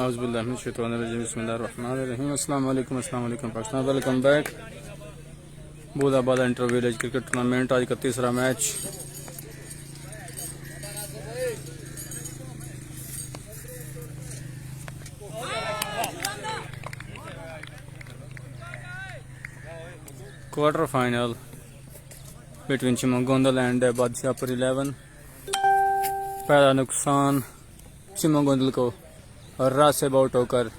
बिस्मिल्लाहिर्रहमानिर्रहीम। अस्सलाम वालेकुम Pakistan, welcome back. Budabad inter village cricket tournament, आज का तीसरा match. Quarter final between Chimogondal and Badshahpur 11। पहला नुकसान चिमोगोंदल को और रात से आउट होकर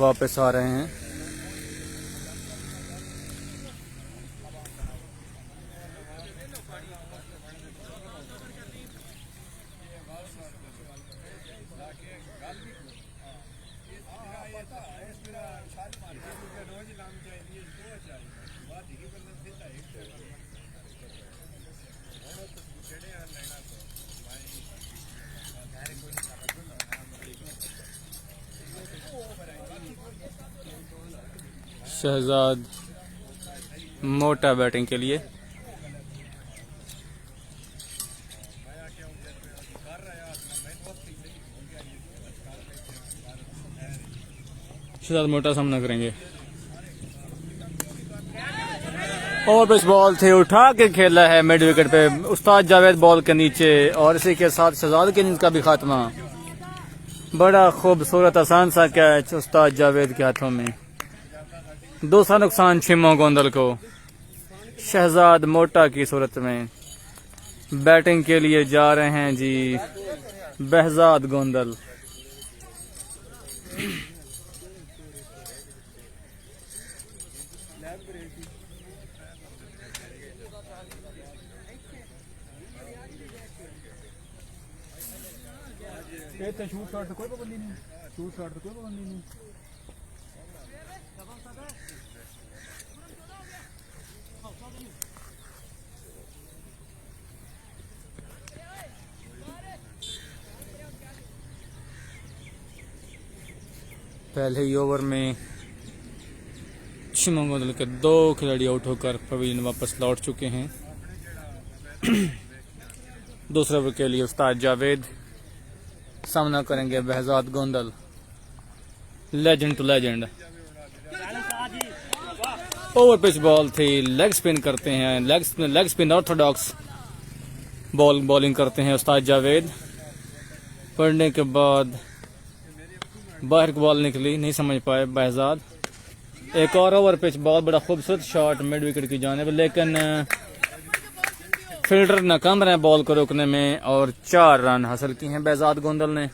वापस आ रहे हैं। शहजाद मोटा बैटिंग के लिए। शहजाद मोटा सामना करेंगे। और बस बॉल थे उठा के खेला है मिड विकेट पे उस्ताद जावेद बॉल के नीचे, और इसी के साथ शहजाद के इनिंग्स का भी खात्मा। बड़ा खूबसूरत आसान सा कैच उस्ताद जावेद के हाथों में। दूसरा नुकसान चिमोगोंदल को। शहजाद मोटा की सूरत में बैटिंग के लिए जा रहे हैं जी बहजाद गोंदल। शूट शॉट कोई पाबंदी नहीं, शूट शॉट कोई पाबंदी नहीं। पहले ही ओवर में चिमोगोंदल के 2 खिलाड़ी आउट होकर पवेलियन वापस लौट चुके हैं। दूसरे ओवर के लिए उस्ताद जावेद सामना करेंगे Behzad Gondal. Legend to legend. Over pitch ball थी, लेग स्पिन करते हैं, लेग स्पिन ऑर्थोडॉक्स बॉलिंग करते हैं उस्ताद जावेद। पढ़ने के बाद बाहर की बॉल निकली, नहीं समझ पाए बहजाद। एक और ओवर पिच बॉल, बड़ा खूबसूरत शॉट मिड विकेट की जानिब, लेकिन फील्डर नाकाम रहे बॉल को रोकने में और 4 रन हासिल किए हैं बहजाद गोंदल ने।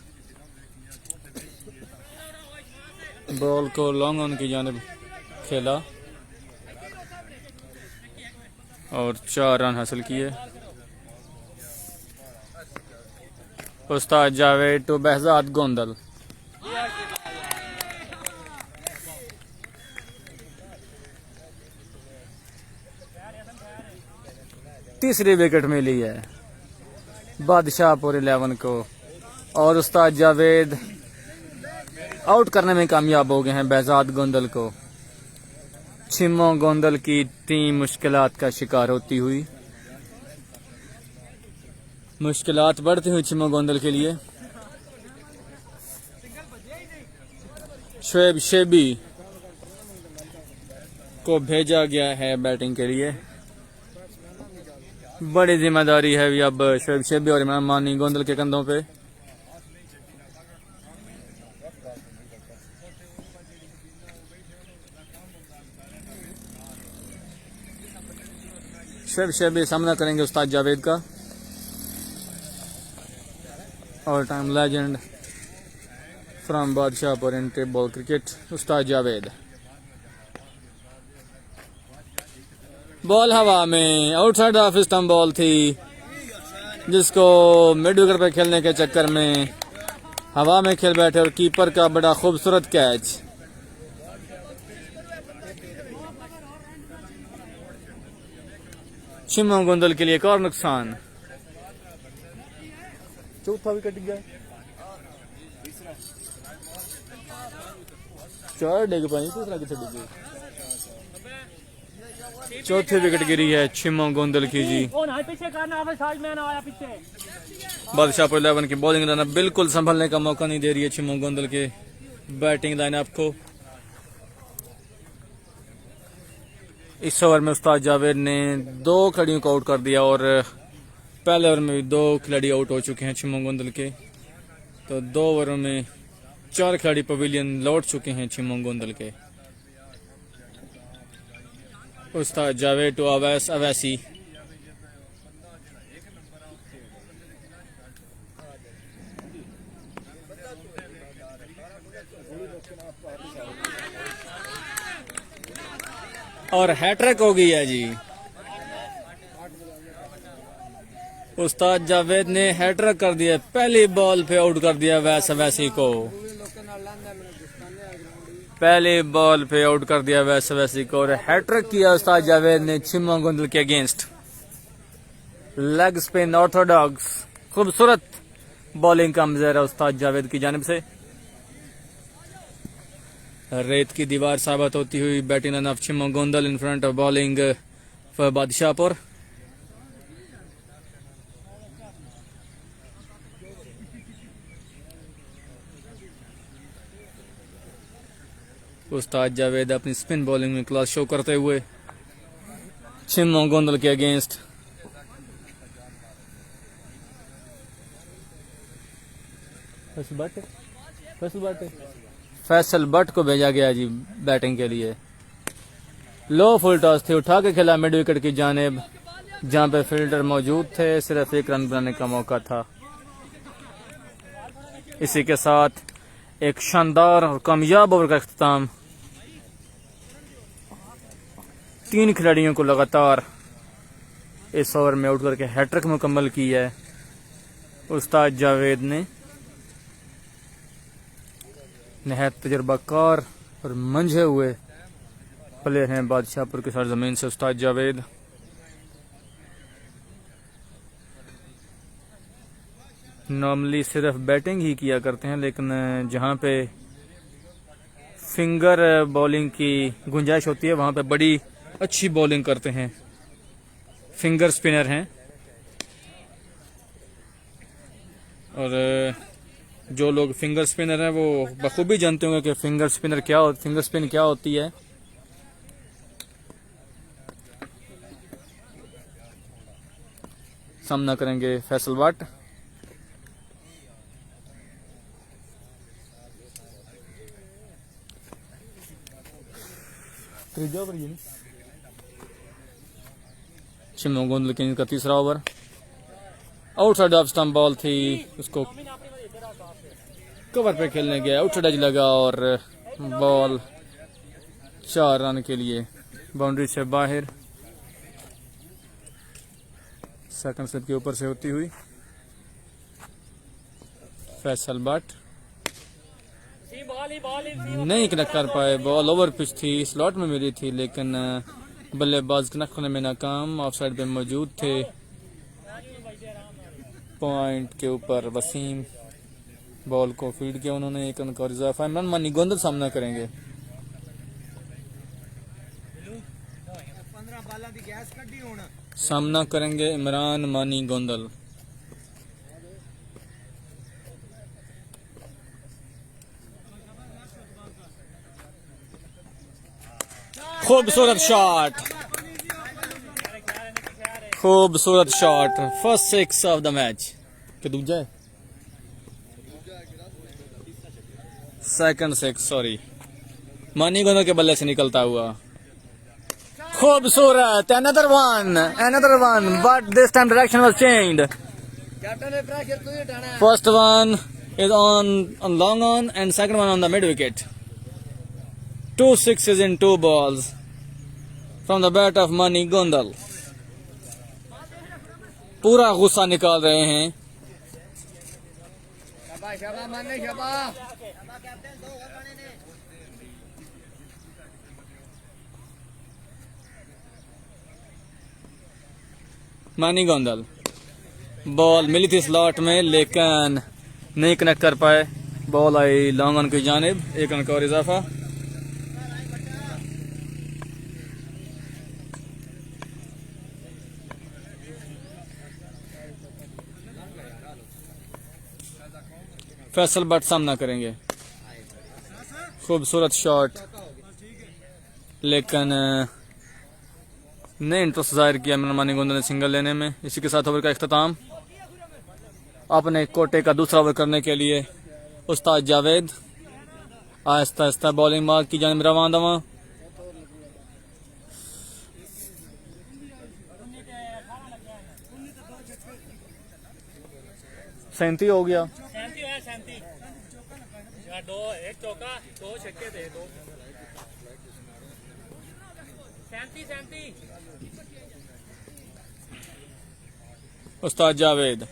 बॉल को लॉन्ग ऑन की जानिब खेला और 4 रन हासिल किए। उस्ताद जावेद टू बहजाद गोंदल। तीसरी विकेट मिली है बादशाहपुर 11 को और उस्ताद जावेद आउट करने में कामयाब हो गए हैं बहजाद गोंदल को। चिमोगोंदल की टीम मुश्किलात का शिकार होती हुई, मुश्किलात बढ़ती हुई चिमोगोंदल के लिए। शोएब शेबी को भेजा गया है बैटिंग के लिए। बड़ी जिम्मेदारी है भी अब शोएब शेबी और इमरान मानी गोंदल के कंधों पे। शोएब शेबी सामना करेंगे उस्ताद जावेद का। All time legend from Badshahpur in tape ball cricket Ustad Javed. Ball हवा में, आउटसाइड ऑफ स्टंप बॉल थी जिसको मिड विकेट पर खेलने के चक्कर में हवा में खेल बैठे और कीपर का बड़ा खूबसूरत कैच। चिमोगोंदल के लिए एक और नुकसान। चौथा विकेट गया, 4 डिग पाई, तीसरा कितने डिगे। चौथी विकेट गिरी है छिमो गोंदल की जी। बादशाहपुर 11 की बॉलिंग लाइनअप बिल्कुल संभलने का मौका नहीं दे रही है छिमो गोंदल के बैटिंग लाइनअप को। इस ओवर में उस्ताद जावेद ने 2 खिलाड़ियों को आउट कर दिया और पहले ओवर में भी 2 खिलाड़ी आउट हो चुके हैं छिमो गोंदल के। तो 2 ओवरों में 4 खिलाड़ी पवेलियन लौट चुके हैं छिमो गोंदल के। उस्ताद जावेद टू अवैस अवैसी। और हैट्रिक हो गई है जी। उस्ताद जावेद ने हैट्रिक कर दिया, पहली बॉल पे आउट कर दिया अवैस अवैसी को। पहले बॉल पे आउट कर दिया अवैस अवैसी को और हैट्रिक किया उस्ताद जावेद ने छिमो गोंदल के अगेंस्ट। लेग स्पिन ऑर्थोडॉक्स, खूबसूरत बॉलिंग का मुजाहरा उस्ताद जावेद की जानिब से। रेत की दीवार साबित होती हुई batting lineup Chimo Gondal in front of bowling for Badshahpur. उस्ताद जावेद अपनी स्पिन बॉलिंग में क्लास शो करते हुए छिमो गोंदल के अगेंस्ट। फैसल बट को भेजा गया जी बैटिंग के लिए। लो फुल टॉस थे, उठा के खेला मिड विकेट की जानिब जहां पे फील्डर मौजूद थे, सिर्फ 1 रन बनाने का मौका था। इसी के साथ एक शानदार और कामयाब ओवर का अख्ताम। 3 खिलाड़ियों को लगातार इस ओवर में आउट करके हैट्रिक मुकम्मल की है उस्ताद जावेद ने। नहायत तजुर्बाकार और मंझे हुए प्लेयर हैं बादशाहपुर की सरजमीन से उस्ताद जावेद। नॉर्मली सिर्फ बैटिंग ही किया करते हैं, लेकिन जहां पे फिंगर बॉलिंग की गुंजाइश होती है वहां पे बड़ी अच्छी बॉलिंग करते हैं। फिंगर स्पिनर हैं और जो लोग फिंगर स्पिनर हैं वो बखूबी जानते होंगे कि फिंगर स्पिन क्या होती है। सामना करेंगे फैसल बट। छिमो गोंदल के का तीसरा over. Outside off stump ball थी, उसको कवर पे खेलने गया, आउटसाइड एज लगा और बॉल 4 रन के लिए बाउंड्री से बाहर। सेकंड स्लिप के ऊपर से होती हुई फैसल बट नहीं कनेक्ट कर पाए। बॉल ओवर पिच थी, स्लॉट में मिली थी, लेकिन बल्लेबाज कनेक्ट होने में नाकाम। ऑफ साइड पे मौजूद थे पॉइंट के ऊपर वसीम। बॉल को फील्ड किया उन्होंने, 1 रन का इजाफा। इमरान मानी गोंदल सामना करेंगे। सामना करेंगे इमरान मानी गोंदल। खूबसूरत शॉट, खूबसूरत shot. First 6 of the match के दूजा है, सेकंड 6 सॉरी, मानी गोंदल के बल्ले से निकलता हुआ। खूबसूरत, another one, but this time direction was changed. First one is on long on and second one on the mid wicket. 2 sixes in 2 balls from the bat of Mani Gondal. पूरा गुस्सा निकाल रहे हैं। मानी गोंदल, बॉल मिली थी slot में लेकिन नहीं कनेक्ट कर पाए। बॉल आई लॉन्ग ऑन की जानिब, 1 रन का और इजाफा। फैसल बट सामना करेंगे। खूबसूरत शॉट, लेकिन ने इंटरेस्ट जाहिर किया मनमानी गोंद ने सिंगल लेने में। इसी के साथ ओवर का इख्तिताम। अपने कोटे का दूसरा ओवर करने के लिए उस्ताद जावेद आहिस्ता आहिस्ता बॉलिंग मार्क की जानिब रवान दवा। सैंती हो गया। एक चौका, 2 छक्के थे, 2 37। उस्ताद जावेद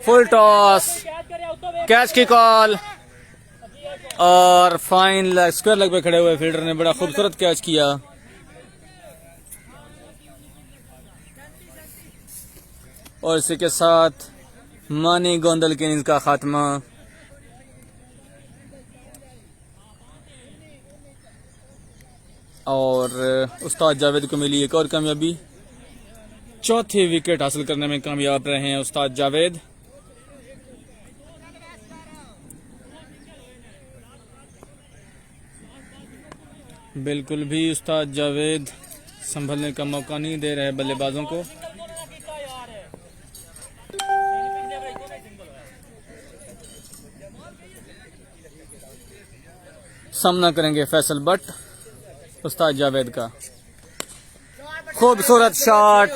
फुल टॉस, कैच की कॉल और फाइन लेग, स्क्वायर लेग पे खड़े हुए फील्डर ने बड़ा खूबसूरत कैच किया। और इसी के साथ मानी गोंदल के इनिंग्स का खात्मा। और उस्ताद जावेद को मिली एक और कामयाबी, चौथी विकेट हासिल करने में कामयाब रहे हैं उस्ताद जावेद। बिल्कुल भी उस्ताद जावेद संभलने का मौका नहीं दे रहे बल्लेबाजों को। सामना करेंगे फैसल बट उस्ताद जावेद का। खूबसूरत shot,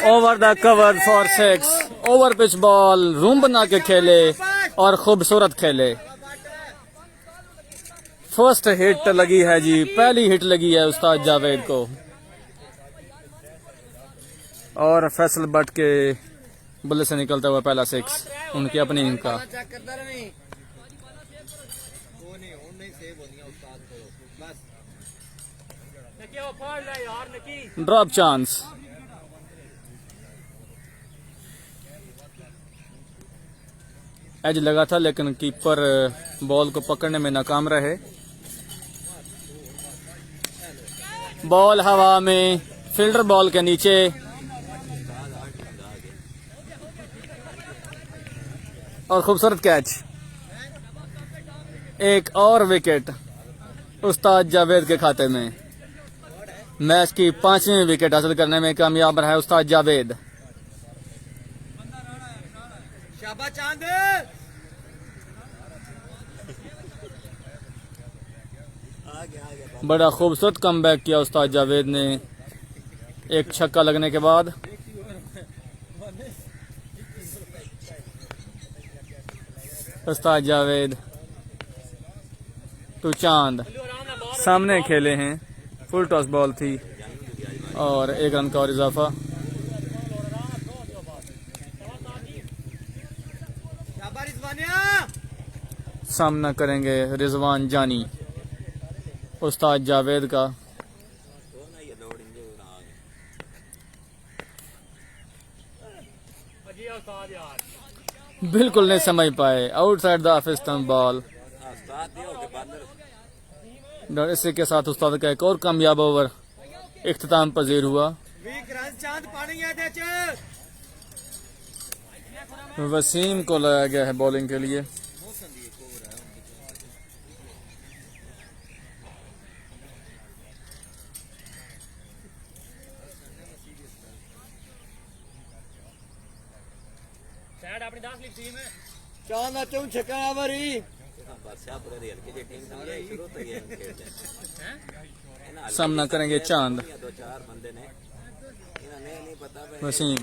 over the cover for 6। Over pitch ball room बना के खेले और खूबसूरत खेले। फर्स्ट हिट लगी है जी, पहली हिट लगी है उस्ताद जावेद को। और फैसल बट के बल्ले से निकलता हुआ पहला 6 उनकी अपनी इनिंग का। ड्रॉप चांस, एज लगा था लेकिन कीपर बॉल को पकड़ने में नाकाम रहे। बॉल हवा में, फील्डर बॉल के नीचे। और खूबसूरत कैच। एक और विकेट उस्ताद जावेद के खाते में। मैच की 5वीं विकेट हासिल करने में कामयाब रहा है उस्ताद जावेद। शाबाश चांद। बड़ा खूबसूरत कमबैक किया उस्ताद जावेद ने एक छक्का लगने के बाद। उस्ताद जावेद टू चांद सामने खेले हैं। फुल टॉस बॉल थी और 1 रन का और इजाफा। सामना करेंगे रिजवान जानी उस्ताद जावेद का। बिल्कुल नहीं समझ पाए, outside the off stump ball. और इसी के साथ उस्ताद का एक और कामयाब ओवर इख्तिताम पजीर हुआ। वसीम को लाया गया है बॉलिंग के लिए। अपनी 10 लीग टीम है चांद चौं छक्का वारी सामना करेंगे चांद। वसीम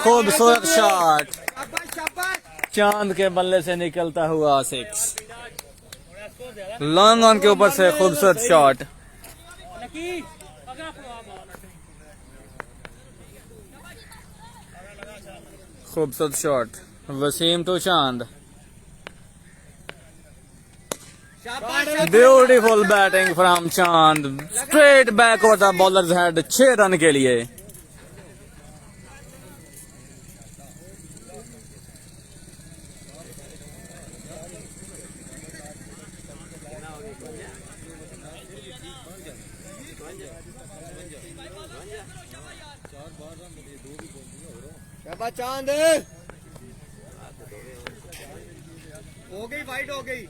खूबसूरत शॉट, चांद के बल्ले से निकलता हुआ 6। लॉन्ग ऑन के ऊपर से खूबसूरत शॉट। खूबसूरत शॉट वसीम टू चांद। ब्यूटीफुल बैटिंग फ्रॉम चांद, straight back over the bowlers head 6 run के लिए। चांद हो गई वाइड हो गई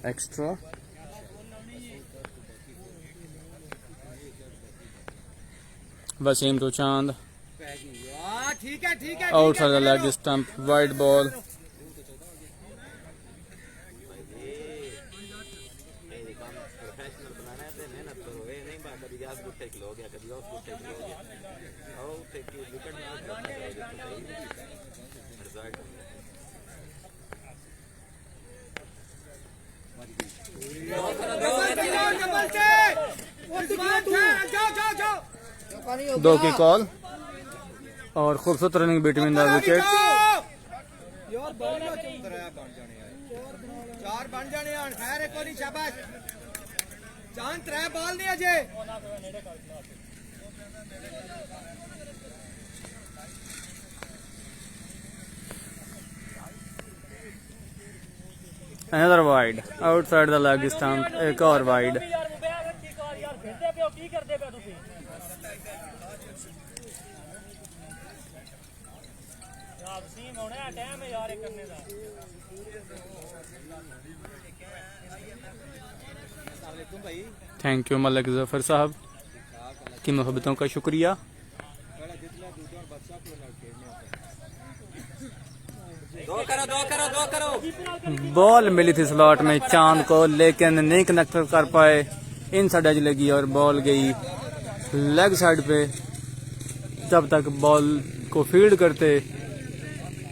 एक्स्ट्रा वसीम टू चांद ठीक है ठीक है outside the leg stump wide ball दो की कॉल और खूबसूरत रनिंग बिटवीन द विकेट चार बन जाने खैर एक और शाबाश चांद त्रै बॉल नहीं अजे another wide outside the leg stump एक और wide thank you Malik Zafar साहब की मोहब्बतों का शुक्रिया। बॉल मिली थी स्लॉट में चांद को लेकिन नहीं कनेक्ट कर पाए, इन साइड एज लगी और बॉल गई लेग साइड पे। जब तक बॉल को फील्ड करते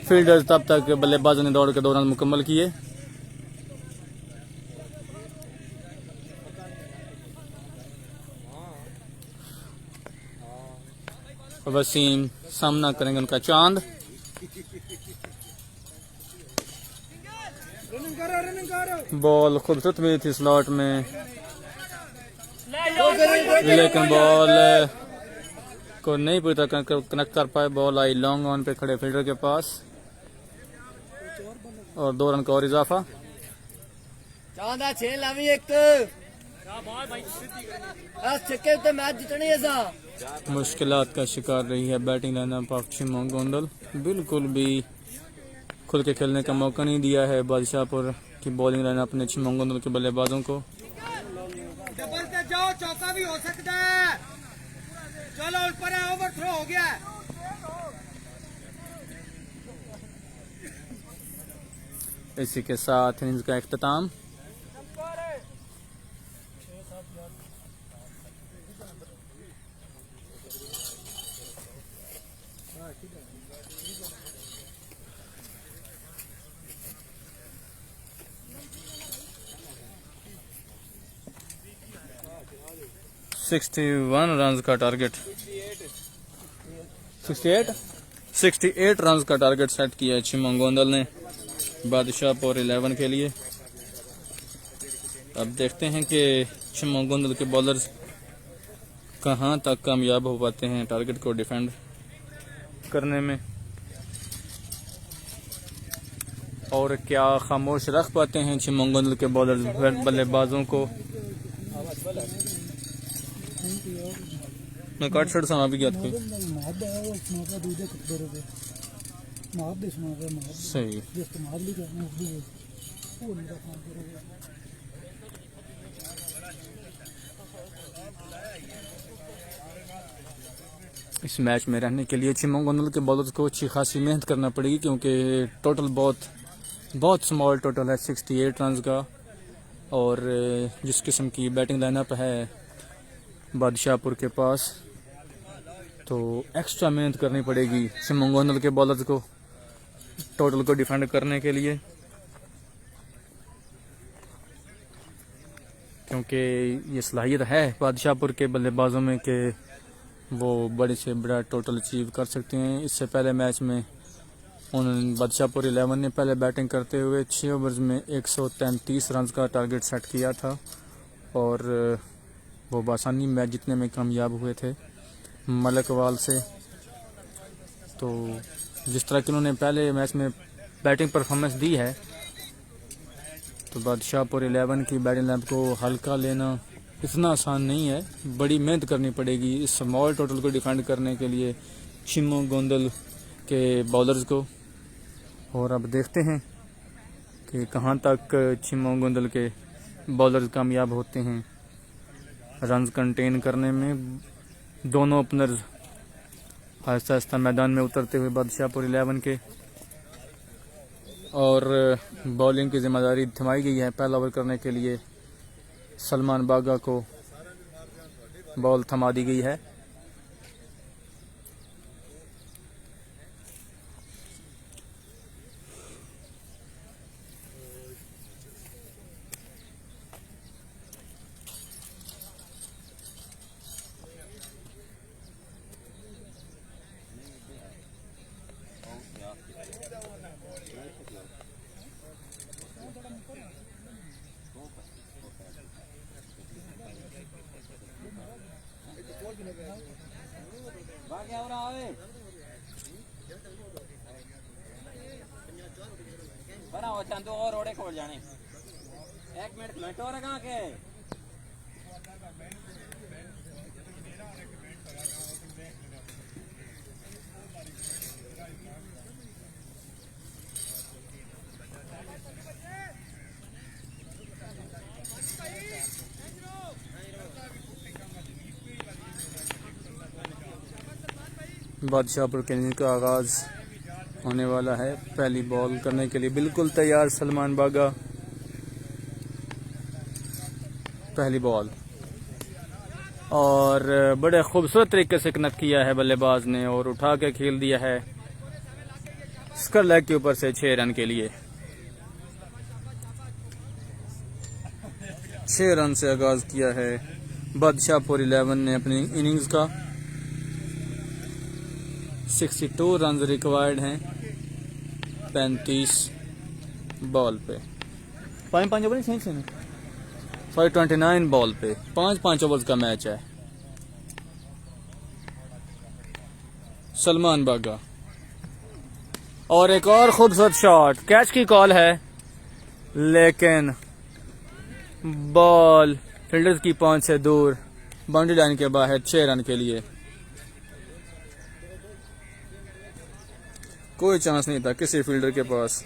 फील्डर्स तब तक बल्लेबाजों ने दौड़ के 2 रन मुकम्मल किए। वसीम सामना करेंगे उनका चांद। बॉल खूबसूरत हुई थी स्लॉट में लेकिन बॉल को नहीं पूरी तरह कनेक्ट कर पाए। बॉल आई लॉन्ग ऑन पे खड़े फील्डर के पास और 2 रन का और इजाफा। चांदा 6 लावी एक छक्के तो मैच जितनी है। मुश्किलात का शिकार रही है बैटिंग लाइनअप ऑफ चिमोंग गोंडल। बिल्कुल भी खुल के खेलने का मौका नहीं दिया है बादशाहपुर की बॉलिंग लाइनअप ने चिमोंग गोंडल के बल्लेबाजों को। डबल पे जाओ चौका भी हो सकता है। चलो ऊपर है ओवर थ्रो हो गया है। इसी के साथ इनिंग्स का इख्तिताम। सिक्सटी 61 रन का टारगेट 68 रन का टारगेट सेट किया है चिमोंग गोंडल ने बादशाहपुर 11 के लिए। अब देखते हैं कि चिमोंग गोंडल के बॉलर्स कहां तक कामयाब हो पाते हैं टारगेट को डिफेंड करने में और क्या खामोश रख पाते हैं चिमोंग गोंडल के बॉलर्स बल्लेबाजों को। मैं कट शॉट समा भी गया था सही। इस मैच में रहने के लिए चिमोंग गोंडल के बॉलर्स को अच्छी खासी मेहनत करना पड़ेगी क्योंकि टोटल बहुत स्मॉल टोटल है 68 रन का। और जिस किस्म की बैटिंग लाइनअप है बादशाहपुर के पास तो एक्स्ट्रा मेहनत करनी पड़ेगी चिमोंग गोंडल के बॉलर्स को टोटल को डिफेंड करने के लिए, क्योंकि ये सलाहियत है बादशाहपुर के बल्लेबाजों में कि वो बड़े से बड़ा टोटल अचीव कर सकते हैं। इससे पहले मैच में उन बादशाहपुर 11 ने पहले बैटिंग करते हुए 6 ओवर्स में 133 रन का टारगेट सेट किया था और वो बासानी मैच जीतने में कामयाब हुए थे मलकवाल से। तो जिस तरह की उन्होंने पहले मैच में बैटिंग परफॉर्मेंस दी है तो बादशाहपुर 11 की बैटिंग लाइनअप को हल्का लेना इतना आसान नहीं है, बड़ी मेहनत करनी पड़ेगी इस स्मॉल टोटल को डिफेंड करने के लिए चिमोगोंदल के बॉलर्स को। और अब देखते हैं कि कहां तक चिमोगोंदल के बॉलर्स कामयाब होते हैं रन्स कंटेन करने में। दोनों ओपनर्स आहिस्ता आहिस्ता मैदान में उतरते हुए बादशाहपुर 11 के, और बॉलिंग की जिम्मेदारी थमाई गई है। पहला ओवर करने के लिए सलमान बागा को बॉल थमा दी गई है। बनाओ चंदू और ओड़े खोल जाने 1 मिनट घंटे और कहाँ के बादशाहपुर के इनिंग का आगाज होने वाला है। पहली बॉल करने के लिए बिल्कुल तैयार सलमान बागा। पहली बॉल और बड़े खूबसूरत तरीके से कनेक्ट किया है बल्लेबाज ने और उठा के खेल दिया है स्क्वायर लेग के ऊपर से 6 रन के लिए। 6 रन से आगाज किया है बादशाहपुर 11 ने अपनी इनिंग्स का। 62 रन रिक्वायर्ड हैं 35 बॉल पे। 5 ओवर 529 बॉल पे 5 ओवर्स का मैच है। सलमान बागा और एक और खूबसूरत शॉट, कैच की कॉल है लेकिन बॉल फील्डर्स की पहुंच से दूर, बाउंड्री लाइन के बाहर 6 रन के लिए। कोई चांस नहीं था किसी फील्डर के पास।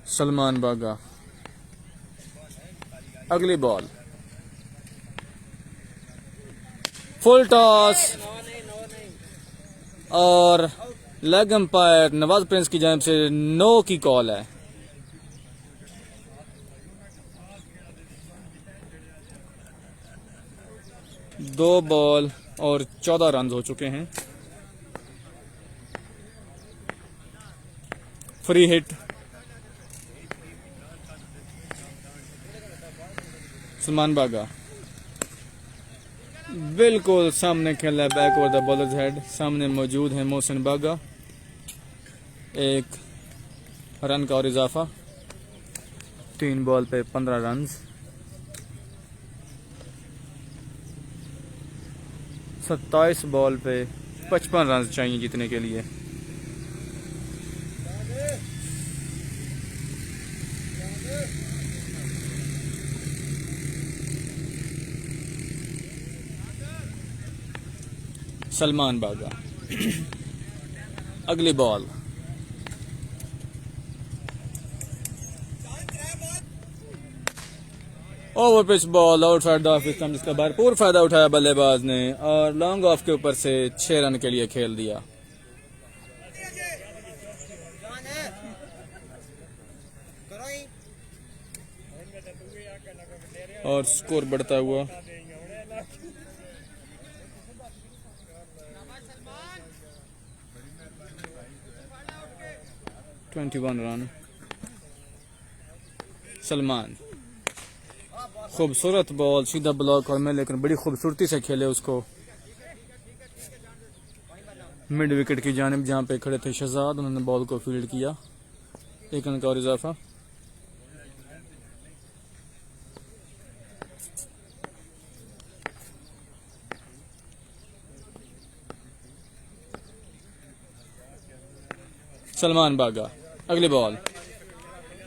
सलमान बागा अगली बॉल फुल टॉस और लेग अंपायर नवाज प्रिंस की जानिब से नो की कॉल है। दो बॉल और 14 रन हो चुके हैं। फ्री हिट सलमान बागा बिल्कुल सामने खेला है, back over the bowlers head. सामने मौजूद है मोहसिन बागा। 1 रन का और इजाफा। 3 बॉल पे 15 रन। 27 बॉल पे 55 रन चाहिए जीतने के लिए। सलमान बागा अगली ball over pitch ball outside the off stump, जिसका भरपूर फायदा उठाया बल्लेबाज ने और लॉन्ग ऑफ के ऊपर से 6 रन के लिए खेल दिया। और स्कोर बढ़ता हुआ 21 रन। सलमान खूबसूरत बॉल सीधा ब्लॉक और में, लेकिन बड़ी खूबसूरती से खेले उसको मिड विकेट की जानिब जहां पे खड़े थे शहजाद, उन्होंने बॉल को फील्ड किया। 1 रन का और इजाफा। सलमान बागा। अगली बॉल,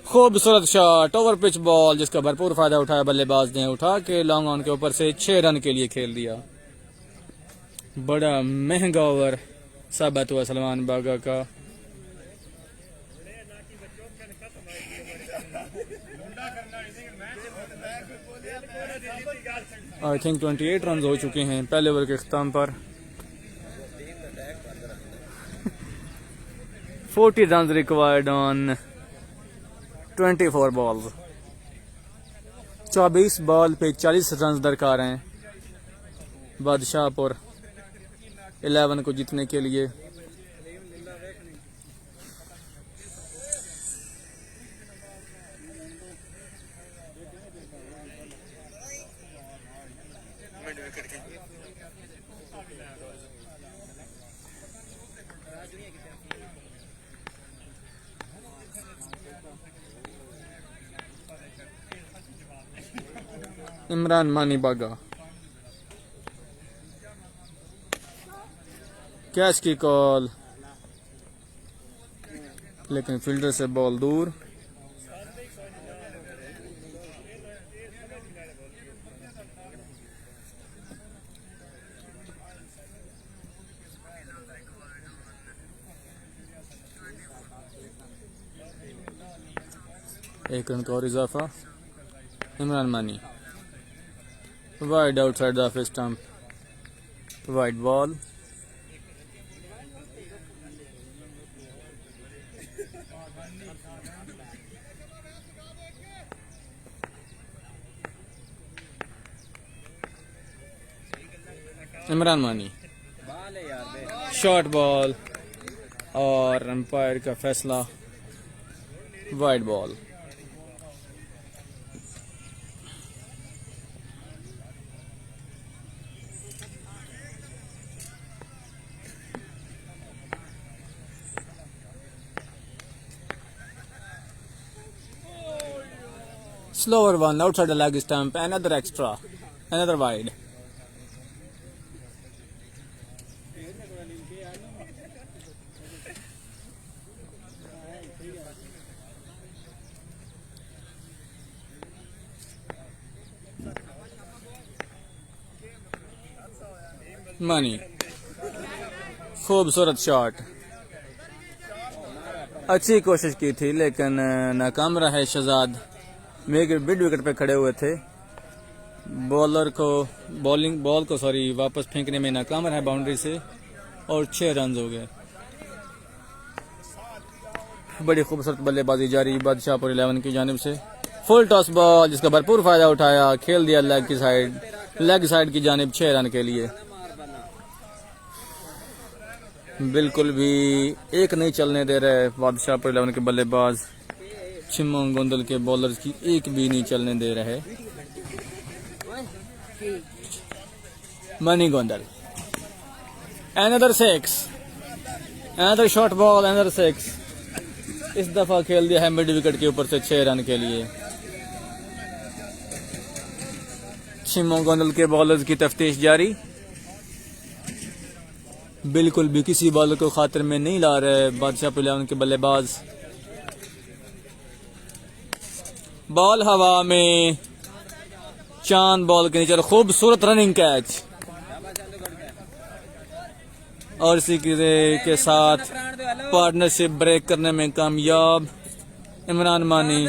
खूबसूरत शॉट, ओवर पिच बॉल जिसका भरपूर फायदा उठाया बल्लेबाज ने, उठा के लॉन्ग ऑन के ऊपर से 6 रन के लिए खेल दिया। बड़ा महंगा ओवर साबित हुआ सलमान बागा का। आई थिंक 28 रन हो चुके हैं पहले ओवर के अख्ताम पर। 40 run required on 24 balls. 24 ball पे 40 रन दरकार हैं बादशाहपुर 11 को जीतने के लिए। इमरान मानी बागा, कैच की कॉल, लेकिन फील्डर से बॉल दूर। एक रन का और इजाफा। इमरान मानी wide outside the off stump, wide ball. Imran मानी शॉर्ट बॉल और अंपायर का फैसला wide ball. Slower one outside the leg stump, another extra, another wide. Money खूबसूरत शॉट, अच्छी कोशिश की थी लेकिन नाकाम रहे शहजाद। मिड विकेट पे खड़े हुए थे, बॉल को वापस फेंकने में नाकाम रहे बाउंड्री से और 6 रन हो गए। बड़ी खूबसूरत बल्लेबाजी जारी बादशाहपुर 11 की जानिब से। फुल टॉस बॉल जिसका भरपूर फायदा उठाया, खेल दिया लेग साइड की जानिब 6 रन के लिए। बिल्कुल भी एक नहीं चलने दे रहे बादशाहपुर 11 के बल्लेबाज। चिमोंग गोंदल के बॉलर्स की एक भी नहीं चलने दे रहे। Money Gondal, another 6, another short ball, another 6। इस दफा खेल दिया है मिड विकेट के ऊपर से 6 रन के लिए। चिमोंग गोंदल के बॉलर्स की तफ्तीश जारी। बिल्कुल भी किसी बॉलर को खातिर में नहीं ला रहे बादशाहपुर 11 के बल्लेबाज। बॉल हवा में, चांद बॉल के नीचे, खूबसूरत रनिंग कैच और इसी के साथ पार्टनरशिप ब्रेक करने में कामयाब इमरान मानी।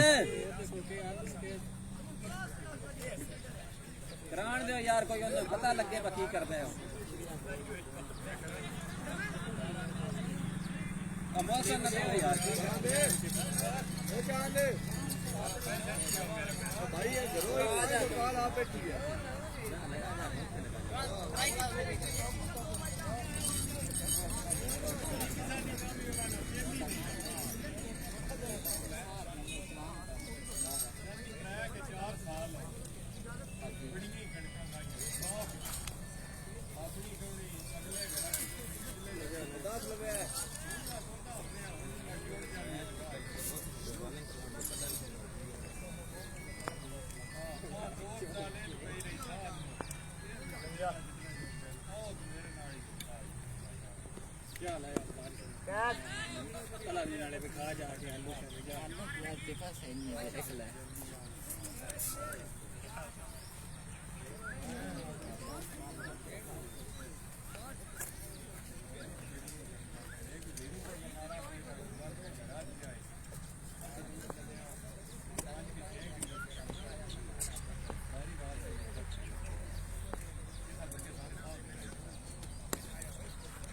यार कोई पता लगे बाकी कर दे भाई ये जरूर आप बैठी है।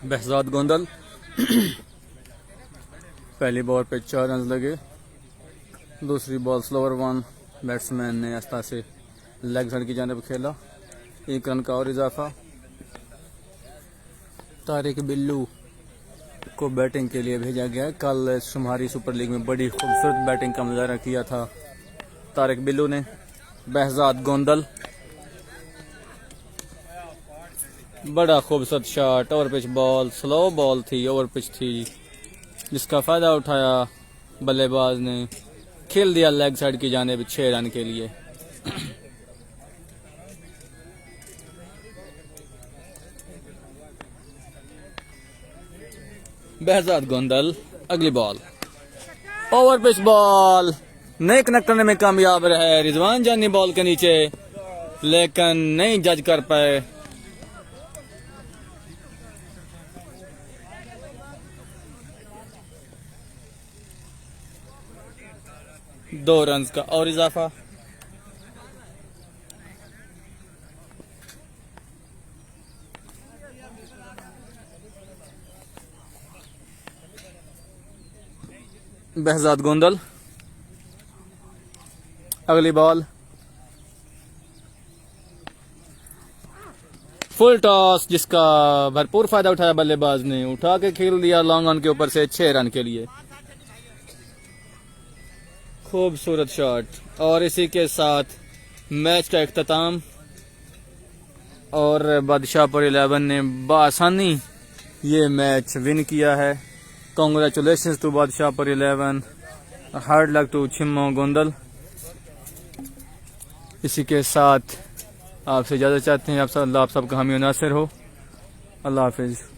बहजाद गोंदल पहली बॉल पे 4 रन लगे। दूसरी बॉल स्लोअर वन, बैट्समैन ने आस्था से लेग साइड की जानिब खेला। 1 रन का और इजाफा। तारिक बिल्लू को बैटिंग के लिए भेजा गया। कल शुमारी सुपर लीग में बड़ी खूबसूरत बैटिंग का मुजाहरा किया था तारिक बिल्लू ने। बहजाद गोंदल बड़ा खूबसूरत shot, over pitch ball, slow ball थी, ओवर पिच थी, जिसका फायदा उठाया बल्लेबाज ने, खेल दिया लेग साइड की जानिब 6 रन के लिए। बहजाद गोंदल अगली बॉल, ओवर पिच बॉल, नहीं कनेक्ट करने में कामयाब रहे रिजवान जानी बॉल के नीचे, लेकिन नहीं जज कर पाए। दो रन का और इजाफा। बहजाद गोंदल अगली बॉल, फुल टॉस, जिसका भरपूर फायदा उठाया बल्लेबाज ने, उठा के खेल दिया लॉन्ग ऑन के ऊपर से 6 रन के लिए। खूबसूरत शॉट, और इसी के साथ मैच का इख्तिताम। और बादशाहपुर 11 ने बआसानी ये मैच विन किया है। Congratulations to Badshahpur 11, hard luck to Chimmo Gondal. इसी के साथ आपसे इजाज़त चाहते हैं। आप सबका हामी नासिर हो। अल्लाह हाफिज़।